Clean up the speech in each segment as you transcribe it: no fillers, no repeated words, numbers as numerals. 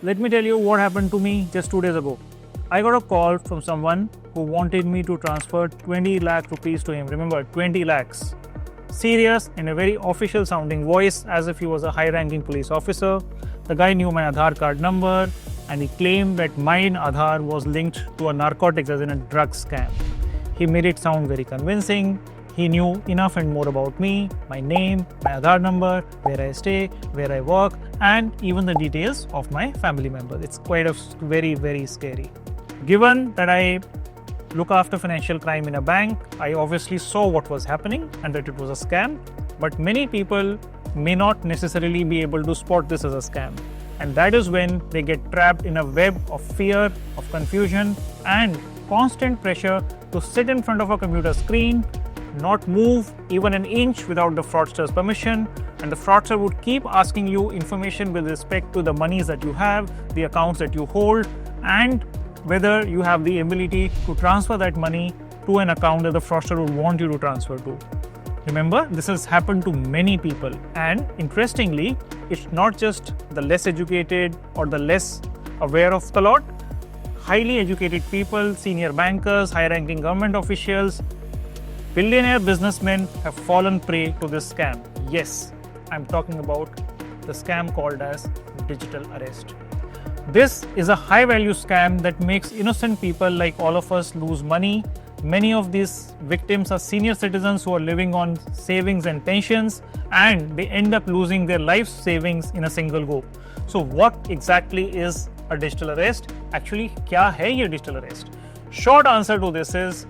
Let me tell you what happened to me just 2 days ago. I got a call from someone who wanted me to transfer 20 lakh rupees to him. Remember, 20 lakhs. Serious, in a very official sounding voice, as if he was a high ranking police officer. The guy knew my Aadhaar card number and he claimed that my Aadhaar was linked to a narcotics, as in a drug scam. He made it sound very convincing. He knew enough and more about me, my name, my Aadhaar number, where I stay, where I work, and even the details of my family members. It's quite a very, very scary. Given that I look after financial crime in a bank, I obviously saw what was happening and that it was a scam. But many people may not necessarily be able to spot this as a scam. And that is when they get trapped in a web of fear, of confusion, and constant pressure to sit in front of a computer screen, not move even an inch without the fraudster's permission, and the fraudster would keep asking you information with respect to the monies that you have, the accounts that you hold, and whether you have the ability to transfer that money to an account that the fraudster would want you to transfer to. Remember, this has happened to many people, and interestingly, it's not just the less educated or the less aware of the law. Highly educated people, senior bankers, high-ranking government officials, billionaire businessmen have fallen prey to this scam. Yes, I'm talking about the scam called as digital arrest. This is a high-value scam that makes innocent people like all of us lose money. Many of these victims are senior citizens who are living on savings and pensions, and they end up losing their life savings in a single go. So what exactly is a digital arrest? Actually, क्या है ये digital arrest? Short answer to this is,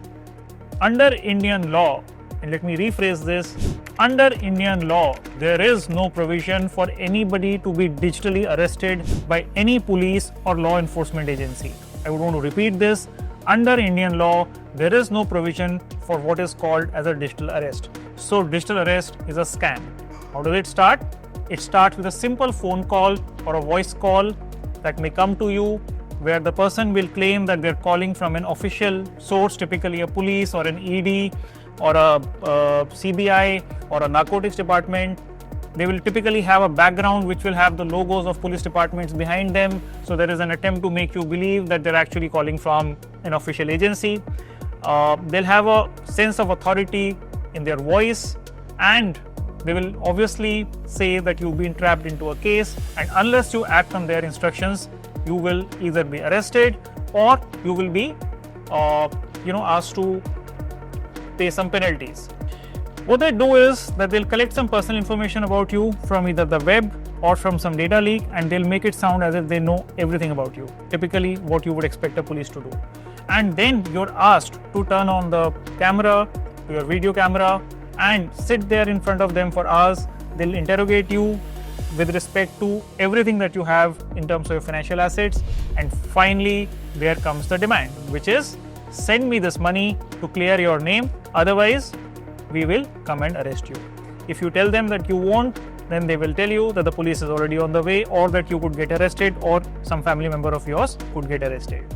under Indian law, and let me rephrase this, under Indian law, there is no provision for anybody to be digitally arrested by any police or law enforcement agency. I would want to repeat this. Under Indian law, there is no provision for what is called as a digital arrest. So digital arrest is a scam. How does it start? It starts with a simple phone call or a voice call that may come to you, where the person will claim that they're calling from an official source, typically a police or an ED or a CBI or a narcotics department. They will typically have a background which will have the logos of police departments behind them. So there is an attempt to make you believe that they're actually calling from an official agency. They'll have a sense of authority in their voice, and they will obviously say that you've been trapped into a case, and unless you act on their instructions, you will either be arrested or you will be asked to pay some penalties. What they do is that they'll collect some personal information about you from either the web or from some data leak, and they'll make it sound as if they know everything about you, typically what you would expect a police to do. And then you're asked to turn on the camera, your video camera, and sit there in front of them for hours. They'll interrogate you with respect to everything that you have in terms of your financial assets. And finally, there comes the demand, which is, send me this money to clear your name, otherwise we will come and arrest you. If you tell them that you won't, then they will tell you that the police is already on the way, or that you could get arrested, or some family member of yours could get arrested.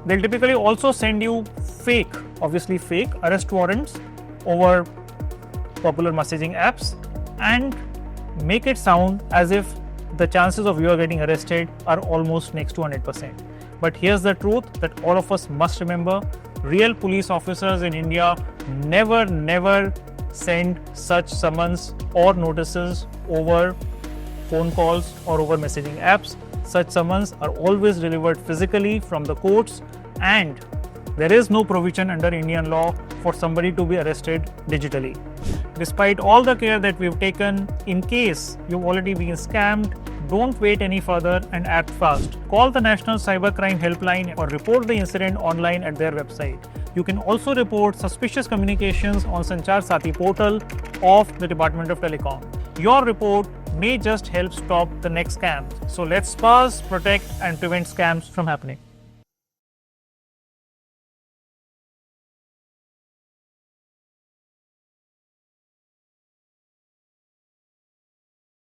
They'll typically also send you fake arrest warrants over popular messaging apps and make it sound as if the chances of you getting arrested are almost next to 100%. But here's the truth that all of us must remember: real police officers in India never send such summons or notices over phone calls or over messaging apps. Such summons are always delivered physically from the courts, and there is no provision under Indian law for somebody to be arrested digitally. Despite all the care that we've taken, in case you've already been scammed, don't wait any further and act fast. Call the National Cybercrime Helpline or report the incident online at their website. You can also report suspicious communications on Sanchar Saathi Portal of the Department of Telecom. Your report may just help stop the next scam. So let's pause, protect, and prevent scams from happening.